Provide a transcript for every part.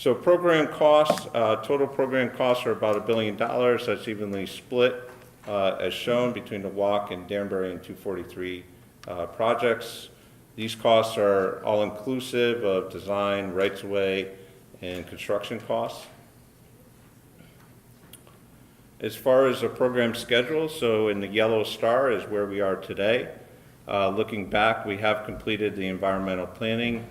So program costs, total program costs are about $1 billion. That's evenly split as shown between the Walk and Danbury and 243 projects. These costs are all inclusive of design, rights-of-way, and construction costs. As far as the program schedule, so in the yellow star is where we are today. Looking back, we have completed the environmental planning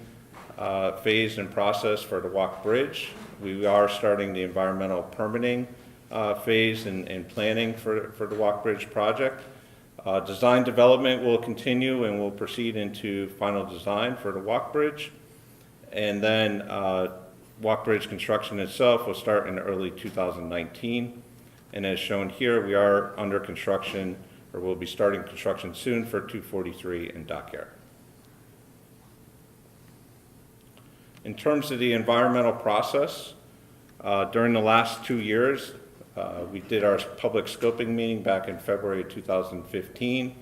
phase and process for the Walk Bridge. We are starting the environmental permitting phase and planning for the Walk Bridge project. Design development will continue and will proceed into final design for the Walk Bridge. And then Walk Bridge construction itself will start in early 2019. And as shown here, we are under construction, or we'll be starting construction soon for 243 and Dockyard. In terms of the environmental process, during the last 2 years, we did our public scoping meeting back in February 2015.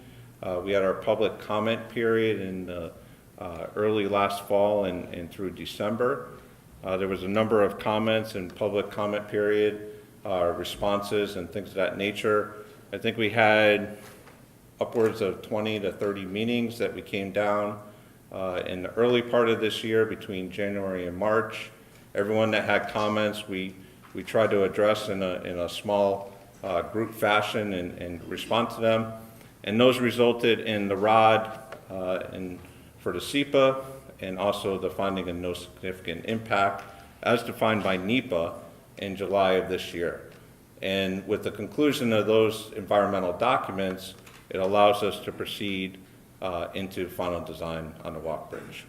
We had our public comment period in early last fall and through December. There was a number of comments in public comment period, responses and things of that nature. I think we had upwards of 20 to 30 meetings that we came down in the early part of this year between January and March. Everyone that had comments, we tried to address in a small group fashion and respond to them. And those resulted in the ROD for the SEPA and also the finding of no significant impact as defined by NEPA in July of this year. And with the conclusion of those environmental documents, it allows us to proceed into final design on the Walk Bridge.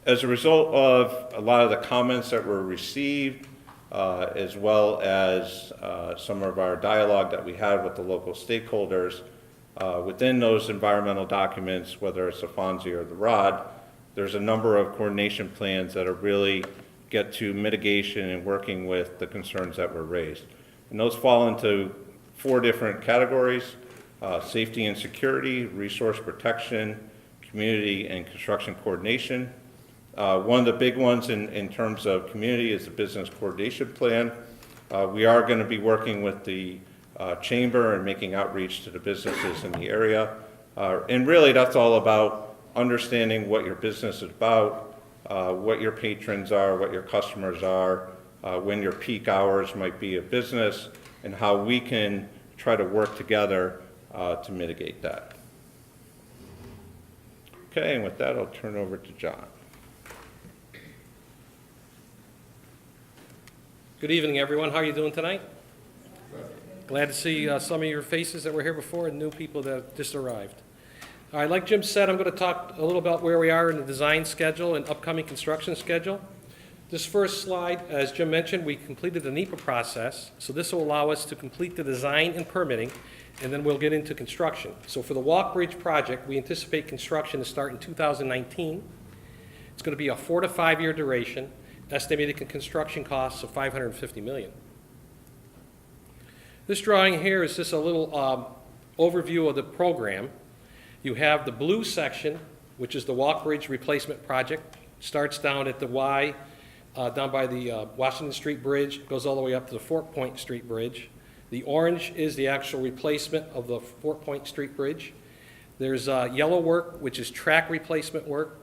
As a result of a lot of the comments that were received, as well as some of our dialogue that we had with the local stakeholders, within those environmental documents, whether it's the FONSI or the ROD, there's a number of coordination plans that are really get to mitigation and working with the concerns that were raised. And those fall into 4 different categories: safety and security, resource protection, community, and construction coordination. One of the big ones in terms of community is the business coordination plan. We are going to be working with the chamber and making outreach to the businesses in the area. And really that's all about understanding what your business is about, what your patrons are, what your customers are, when your peak hours might be of business, and how we can try to work together to mitigate that. Okay, and with that I'll turn over to John. Good evening, everyone. How are you doing tonight? Glad to see some of your faces that were here before and new people that just arrived. All right, like Jim said, I'm going to talk a little about where we are in the design schedule and upcoming construction schedule. This first slide, as Jim mentioned, we completed the NEPA process, so this will allow us to complete the design and permitting, and then we'll get into construction. So for the Walk Bridge project, we anticipate construction to start in 2019. It's going to be a 4 to 5 year duration, estimated construction costs of $550 million. This drawing here is just a little overview of the program. You have the blue section, which is the Walk Bridge replacement project. Starts down at the Y, down by the Washington Street Bridge, goes all the way up to the Fort Point Street Bridge. The orange is the actual replacement of the Fort Point Street Bridge. There's yellow work, which is track replacement work.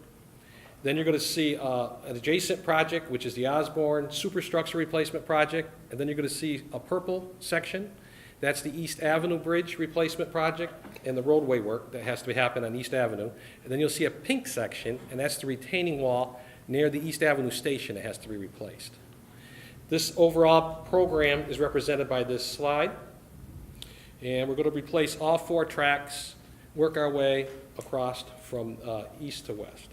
Then you're going to see an adjacent project, which is the Osborne Superstructure Replacement Project. And then you're going to see a purple section. That's the East Avenue Bridge Replacement Project and the roadway work that has to happen on East Avenue. And then you'll see a pink section, and that's the retaining wall near the East Avenue station that has to be replaced. This overall program is represented by this slide. And we're going to replace all 4 tracks, work our way across from east to west.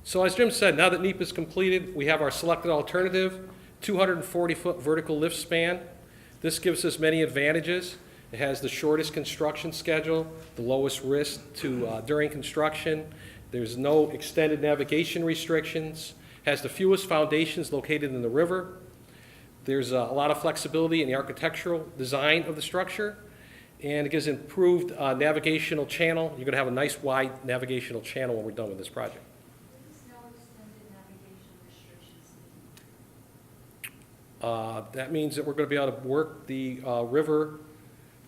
So as Jim said, now that NEPA is completed, we have our selected alternative, 240-foot vertical lift span. This gives us many advantages. It has the shortest construction schedule, the lowest risk during construction. There's no extended navigation restrictions. Has the fewest foundations located in the river. There's a lot of flexibility in the architectural design of the structure. And it gives improved navigational channel. You're going to have a nice wide navigational channel when we're done with this project. That means that we're going to be able to work the river,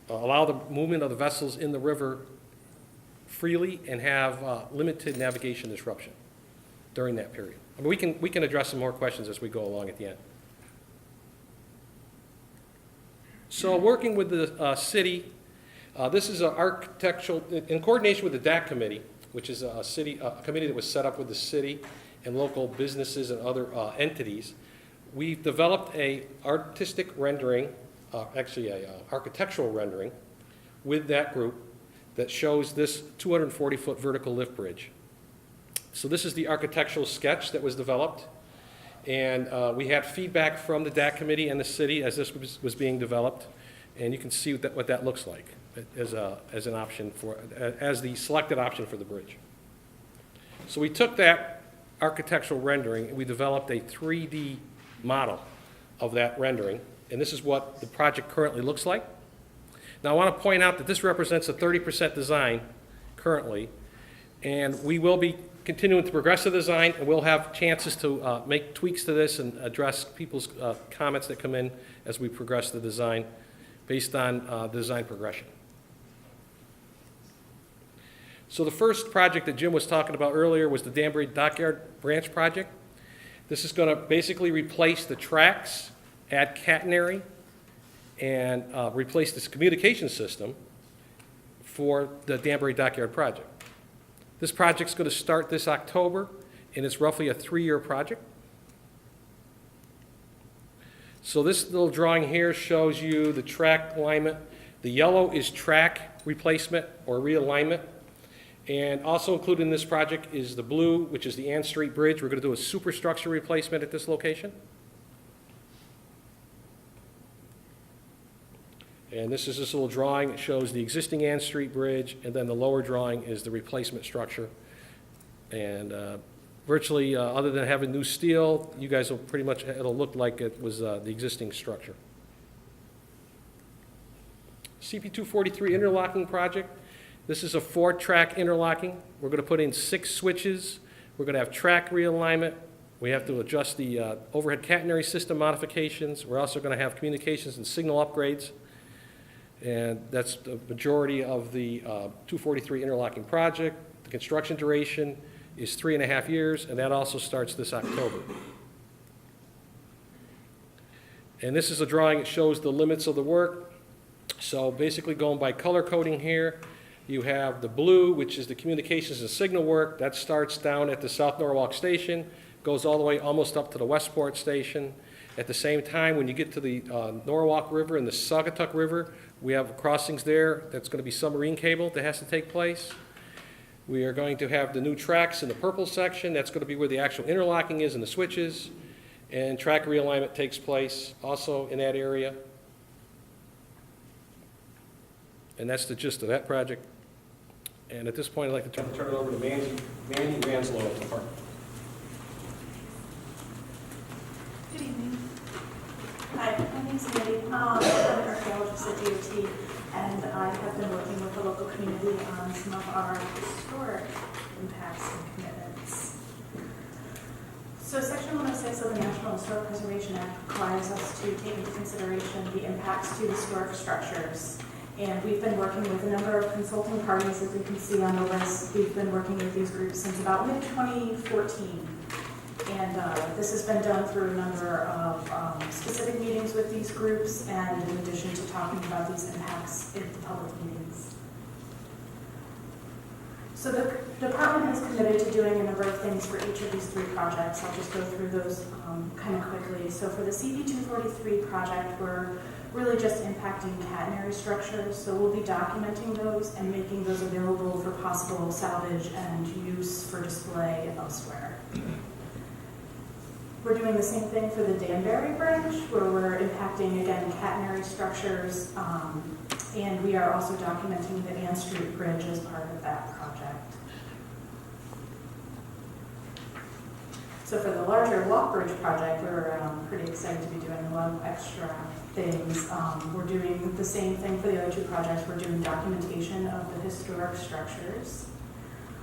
allow the movement of the vessels in the river freely and have limited navigation disruption during that period. I mean, we can address some more questions as we go along at the end. So working with the city, this is an architectural, in coordination with the DAC committee, which is a committee that was set up with the city and local businesses and other entities. We've developed a artistic rendering, actually a architectural rendering with that group that shows this 240-foot vertical lift bridge. So this is the architectural sketch that was developed, and we had feedback from the DAC committee and the city as this was being developed, and you can see what that looks like as an option as the selected option for the bridge. So we took that architectural rendering and we developed a 3D model of that rendering, and this is what the project currently looks like. Now I want to point out that this represents a 30% design currently, and we will be continuing to progress the design, and we'll have chances to make tweaks to this and address people's comments that come in as we progress the design based on the design progression. So the first project that Jim was talking about earlier was the Danbury Dockyard branch project. This is going to basically replace the tracks, add catenary, and replace this communication system for the Danbury Dockyard project. This project's going to start this October, and it's roughly a 3-year project. So this little drawing here shows you the track alignment. The yellow is track replacement or realignment. And also included in this project is the blue, which is the Ann Street Bridge. We're going to do a superstructure replacement at this location. And this is this little drawing. It shows the existing Ann Street Bridge, and then the lower drawing is the replacement structure. And virtually, other than having new steel, you guys will pretty much, it'll look like it was the existing structure. CP243 interlocking project. This is a 4-track interlocking. We're going to put in 6 switches. We're going to have track realignment. We have to adjust the overhead catenary system modifications. We're also going to have communications and signal upgrades. And that's the majority of the 243 interlocking project. The construction duration is 3.5 years, and that also starts this October. And this is a drawing that shows the limits of the work. So basically going by color coding here, you have the blue, which is the communications and signal work. That starts down at the South Norwalk Station, goes all the way almost up to the Westport Station. At the same time, when you get to the Norwalk River and the Saugatuck River, we have crossings there. That's going to be submarine cable that has to take place. We are going to have the new tracks in the purple section. That's going to be where the actual interlocking is and the switches. And track realignment takes place also in that area. And that's the gist of that project. And at this point, I'd like to turn it over to Mandy Ranslow at the department. Good evening. Hi, my name's Mandy. I'm an archaeologist at DOT, and I have been working with the local community on some of our historic impacts and commitments. So Section 106 of the National Historic Preservation Act requires us to take into consideration the impacts to historic structures. And we've been working with a number of consulting parties, as you can see on the list. We've been working with these groups since about mid-2014. And this has been done through a number of specific meetings with these groups, and in addition to talking about these impacts in the public meetings. So the department is committed to doing a number of things for each of these 3 projects. I'll just go through those kind of quickly. So for the CP243 project, we're really just impacting catenary structures. So we'll be documenting those and making those available for possible salvage and use for display elsewhere. We're doing the same thing for the Danbury branch, where we're impacting, again, catenary structures, and we are also documenting the Ann Street Bridge as part of that project. So for the larger Walk Bridge project, we're pretty excited to be doing a lot of extra things. We're doing the same thing for the other 2 projects. We're doing documentation of the historic structures.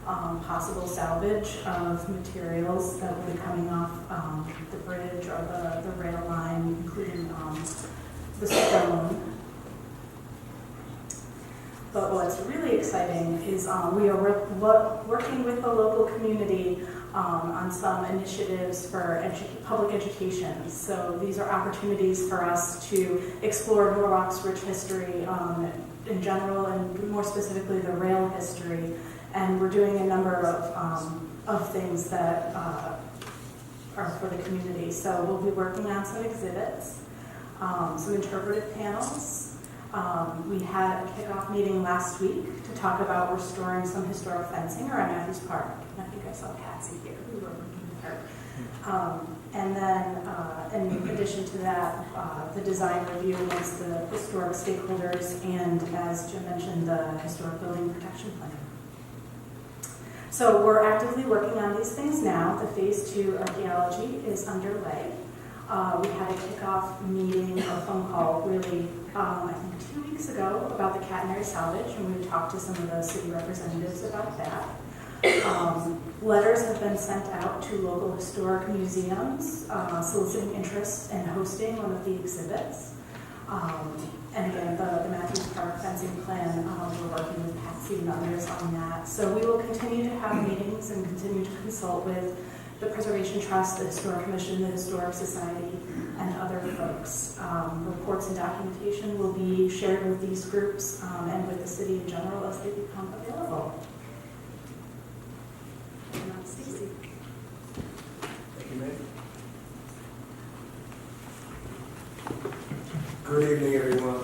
possible salvage of materials that will be coming off the bridge or the rail line, including the stone. But what's really exciting is we are working with the local community on some initiatives for public education. So these are opportunities for us to explore Norwalk's rich history in general, and more specifically the rail history. And we're doing a number of things that are for the community. So we'll be working on some exhibits, some interpretive panels. We had a kickoff meeting last week to talk about restoring some historic fencing around Matthews Park. I think I saw Patsy here. We were working with her. And then, in addition to that, the design review amongst the historic stakeholders and, as Jim mentioned, the historic building protection plan. So we're actively working on these things now. The Phase 2 archaeology is underway. We had a kickoff meeting or phone call really, I think 2 weeks ago about the catenary salvage, and we talked to some of the city representatives about that. Letters have been sent out to local historic museums soliciting interest in hosting one of the exhibits. And again, the Matthews Park fencing plan, we're working with Patsy and others on that. So we will continue to have meetings and continue to consult with the Preservation Trust, the Historic Commission, the Historic Society, and other folks. Reports and documentation will be shared with these groups and with the city in general as they become available. And that's Stacy. Thank you, Mayor. Good evening, everyone.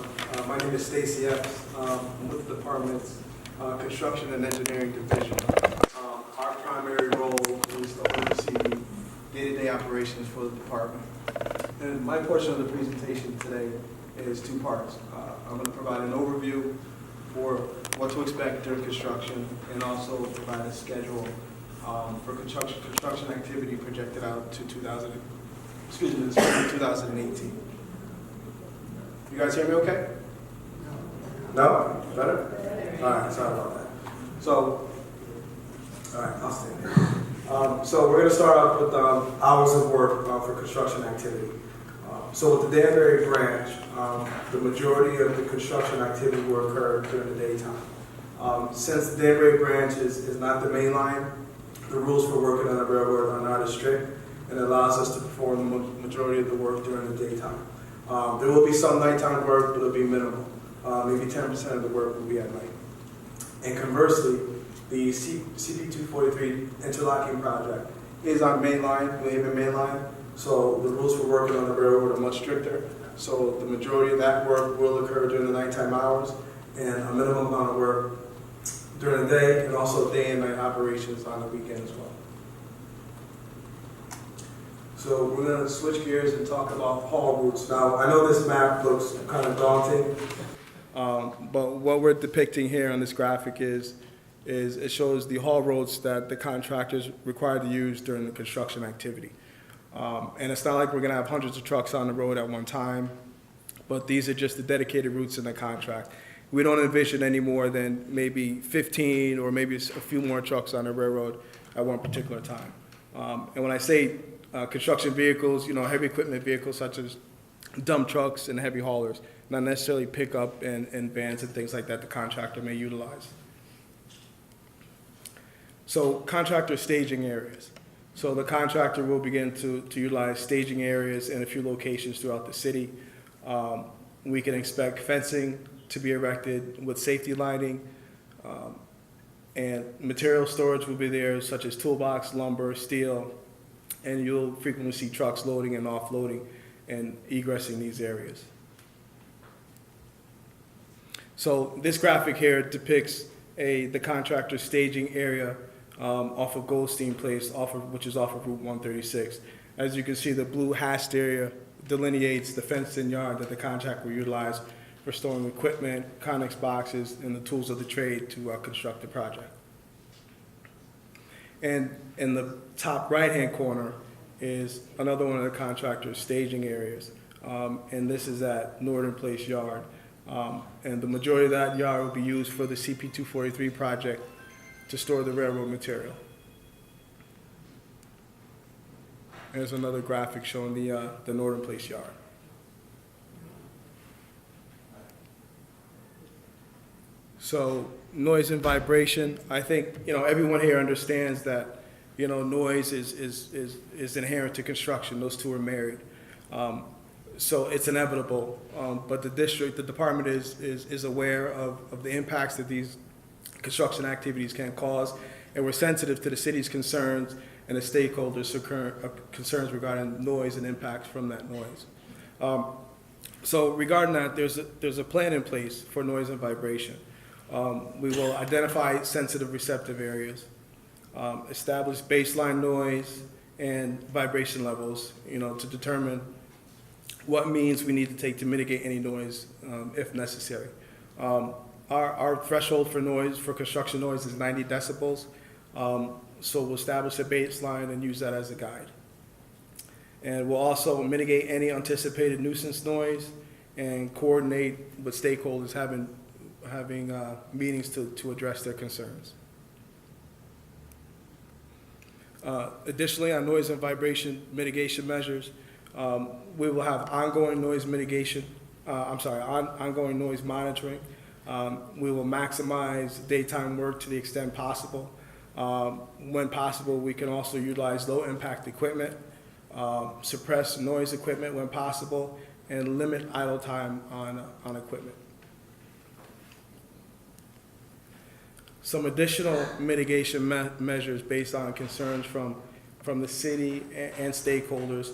My name is Stacy Epps. I'm with the department's Construction and Engineering Division. Our primary role is to oversee day-to-day operations for the department. And my portion of the presentation today is two parts. I'm going to provide an overview for what to expect during construction, and also provide a schedule for construction activity projected out to 2018. You guys hear me okay? No? Better? All right, sorry about that. So, all right, I'll stand there. So we're going to start off with hours of work for construction activity. So with the Danbury branch, the majority of the construction activity will occur during the daytime. Since the Danbury branch is not the main line, the rules for working on the railroad are not as strict, and it allows us to perform the majority of the work during the daytime. There will be some nighttime work, but it'll be minimal. Maybe 10% of the work will be at night. And conversely, the CP243 Interlocking project is on main line, New Haven main line, so the rules for working on the railroad are much stricter. So the majority of that work will occur during the nighttime hours, and a minimum amount of work during the day, and also day and night operations on the weekend as well. So we're going to switch gears and talk about haul routes. Now, I know this map looks kind of daunting, but what we're depicting here on this graphic is it shows the haul roads that the contractors required to use during the construction activity. And it's not like we're going to have hundreds of trucks on the road at one time, but these are just the dedicated routes in the contract. We don't envision any more than maybe 15 or maybe a few more trucks on the railroad at one particular time. And when I say construction vehicles, heavy equipment vehicles such as dump trucks and heavy haulers, not necessarily pickup and vans and things like that the contractor may utilize. So contractor staging areas. So the contractor will begin to utilize staging areas in a few locations throughout the city. We can expect fencing to be erected with safety lighting, and material storage will be there, such as toolbox, lumber, steel, and you'll frequently see trucks loading and offloading and egressing these areas. So this graphic here depicts the contractor staging area off of Goldstein Place, which is off of Route 136. As you can see, the blue hashed area delineates the fenced-in yard that the contractor will utilize for storing equipment, Connex boxes, and the tools of the trade to construct the project. And in the top right-hand corner is another one of the contractor's staging areas, and this is at Northern Place Yard. And the majority of that yard will be used for the CP243 project, to store the railroad material. There's another graphic showing the Northern Place yard. So noise and vibration, I think, everyone here understands that, noise is inherent to construction. Those two are married. So it's inevitable, but the department is aware of the impacts that these construction activities can cause, and we're sensitive to the city's concerns and the stakeholders' concerns regarding noise and impacts from that noise. So regarding that, there's a plan in place for noise and vibration. We will identify sensitive receptive areas, establish baseline noise and vibration levels, to determine what means we need to take to mitigate any noise if necessary. Our threshold for noise, for construction noise, is 90 decibels. So we'll establish a baseline and use that as a guide. And we'll also mitigate any anticipated nuisance noise and coordinate with stakeholders having meetings to address their concerns. Additionally, on noise and vibration mitigation measures, we will have ongoing noise mitigation, ongoing noise monitoring. We will maximize daytime work to the extent possible. When possible, we can also utilize low-impact equipment, suppress noise equipment when possible, and limit idle time on equipment. Some additional mitigation measures based on concerns from the city and stakeholders.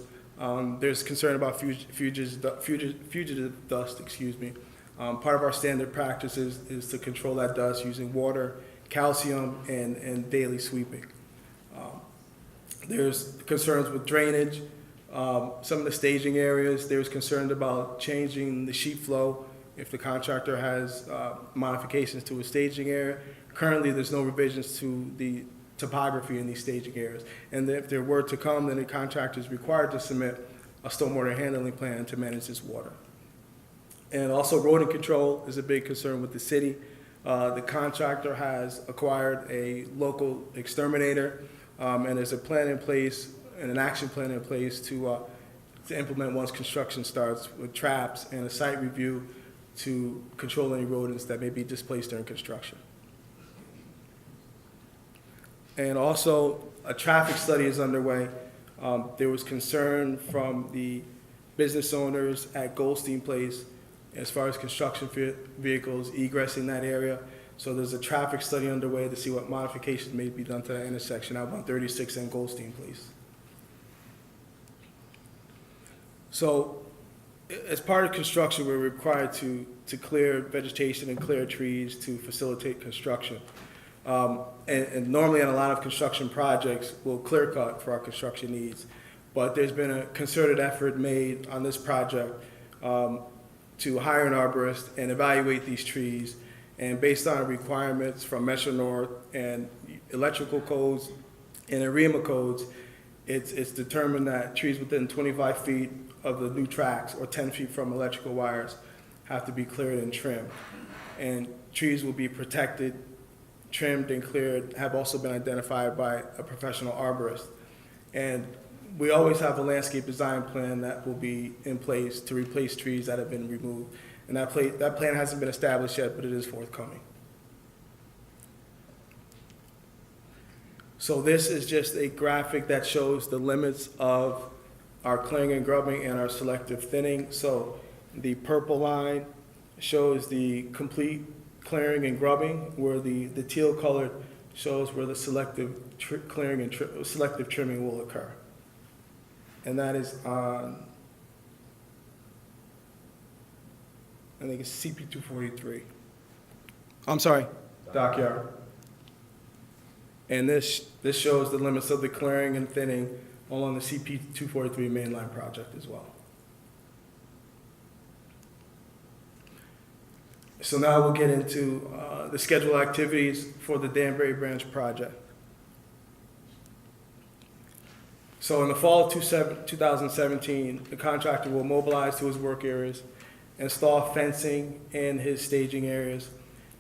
There's concern about fugitive dust, Part of our standard practices is to control that dust using water, calcium, and daily sweeping. There's concerns with drainage. Some of the staging areas, there's concern about changing the sheet flow if the contractor has modifications to a staging area. Currently, there's no revisions to the topography in these staging areas. And if there were to come, then the contractor is required to submit a stormwater handling plan to manage this water. And also rodent control is a big concern with the city. The contractor has acquired a local exterminator, and there's a plan in place and an action plan in place to implement once construction starts, with traps and a site review to control any rodents that may be displaced during construction. And also, a traffic study is underway. There was concern from the business owners at Goldstein Place as far as construction vehicles egressing that area. So there's a traffic study underway to see what modifications may be done to that intersection out on 36 and Goldstein Place. So as part of construction, we're required to clear vegetation and clear trees to facilitate construction. And normally on a lot of construction projects, we'll clear cut for our construction needs. But there's been a concerted effort made on this project to hire an arborist and evaluate these trees. And based on requirements from Metro North and electrical codes and AREMA codes, it's determined that trees within 25 feet of the new tracks or 10 feet from electrical wires have to be cleared and trimmed. And trees will be protected, trimmed, and cleared, have also been identified by a professional arborist. And we always have a landscape design plan that will be in place to replace trees that have been removed. And that plan hasn't been established yet, but it is forthcoming. So this is just a graphic that shows the limits of our clearing and grubbing and our selective thinning. So the purple line shows the complete clearing and grubbing, where the teal colored shows where the selective clearing and selective trimming will occur. And that is on, I think it's CP 243. I'm sorry, Dockyard. And this shows the limits of the clearing and thinning along the CP 243 mainline project as well. So now we'll get into the scheduled activities for the Danbury branch project. So in the fall of 2017, the contractor will mobilize to his work areas, install fencing in his staging areas,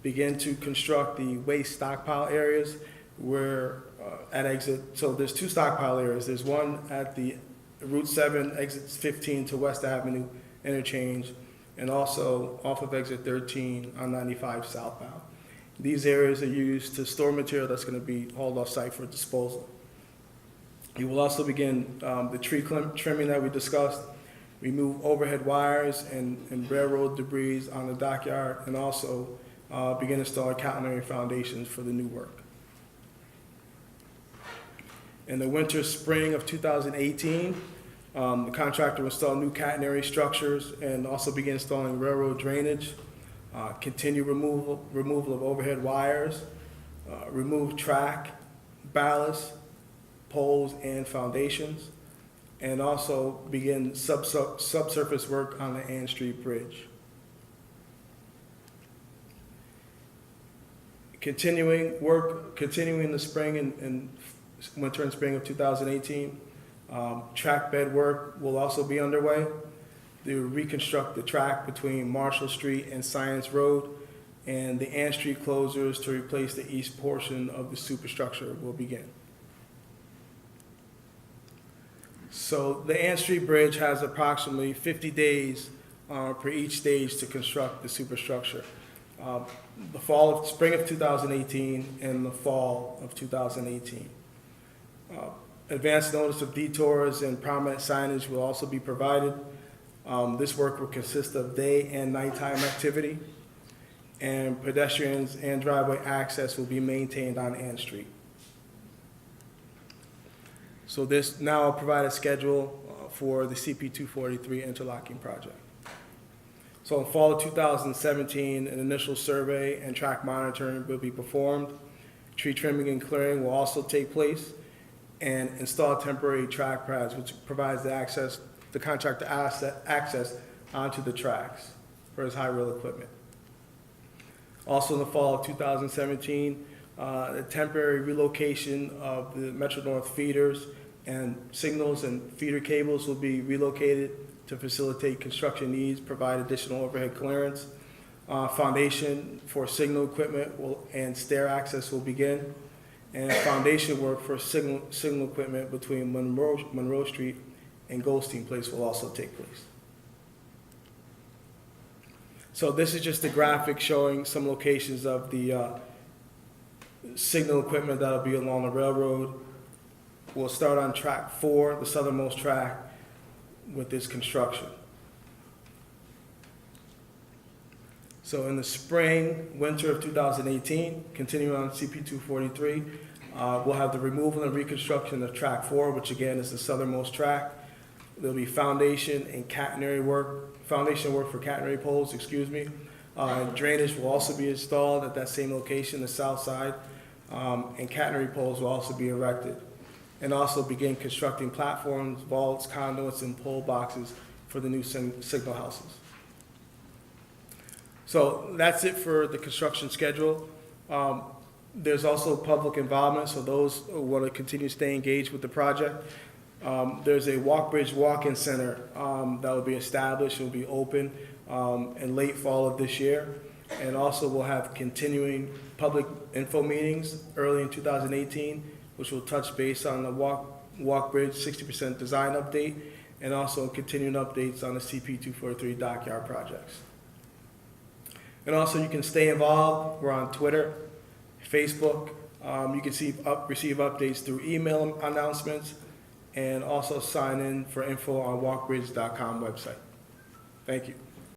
begin to construct the waste stockpile areas where at exit, so there's two stockpile areas. There's one at the Route 7, exit 15 to West Avenue interchange, and also off of exit 13 on 95 southbound. These areas are used to store material that's going to be hauled off site for disposal. You will also begin the tree trimming that we discussed, remove overhead wires and railroad debris on the dockyard, and also begin installing catenary foundations for the new work. In the winter, spring of 2018, the contractor will install new catenary structures and also begin installing railroad drainage, continue removal of overhead wires, remove track, ballast, poles, and foundations, and also begin subsurface work on the Ann Street Bridge. Continuing the spring and winter and spring of 2018, track bed work will also be underway. They will reconstruct the track between Marshall Street and Science Road, and the Ann Street closures to replace the east portion of the superstructure will begin. So the Ann Street Bridge has approximately 50 days per each stage to construct the superstructure. Spring of 2018 and the fall of 2018. Advance notice of detours and prominent signage will also be provided. This work will consist of day and nighttime activity, and pedestrians and driveway access will be maintained on Ann Street. So this now will provide a schedule for the CP 243 interlocking project. So in fall of 2017, an initial survey and track monitoring will be performed. Tree trimming and clearing will also take place, and install temporary track pads, which provides the contractor access onto the tracks for his high rail equipment. Also in the fall of 2017, the temporary relocation of the Metro North feeders and signals and feeder cables will be relocated to facilitate construction needs, provide additional overhead clearance. Foundation for signal equipment and stair access will begin, and foundation work for signal equipment between Monroe Street and Goldstein Place will also take place. So this is just a graphic showing some locations of the signal equipment that will be along the railroad. We'll start on track 4, the southernmost track, with this construction. So in the spring, winter of 2018, continuing on CP 243, we'll have the removal and reconstruction of track 4, which again is the southernmost track. There'll be foundation work for catenary poles, Drainage will also be installed at that same location, the south side, and catenary poles will also be erected. And also begin constructing platforms, vaults, conduits, and pole boxes for the new signal houses. So that's it for the construction schedule. There's also public involvement, so those who want to continue to stay engaged with the project. There's a Walkbridge Walk-in Center that will be established and will be open in late fall of this year. And also we'll have continuing public info meetings early in 2018, which will touch base on the Walkbridge 60% design update, and also continuing updates on the CP 243 Dockyard projects. And also you can stay involved. We're on Twitter, Facebook. You can receive updates through email announcements, and also sign in for info on walkbridge.com website. Thank you.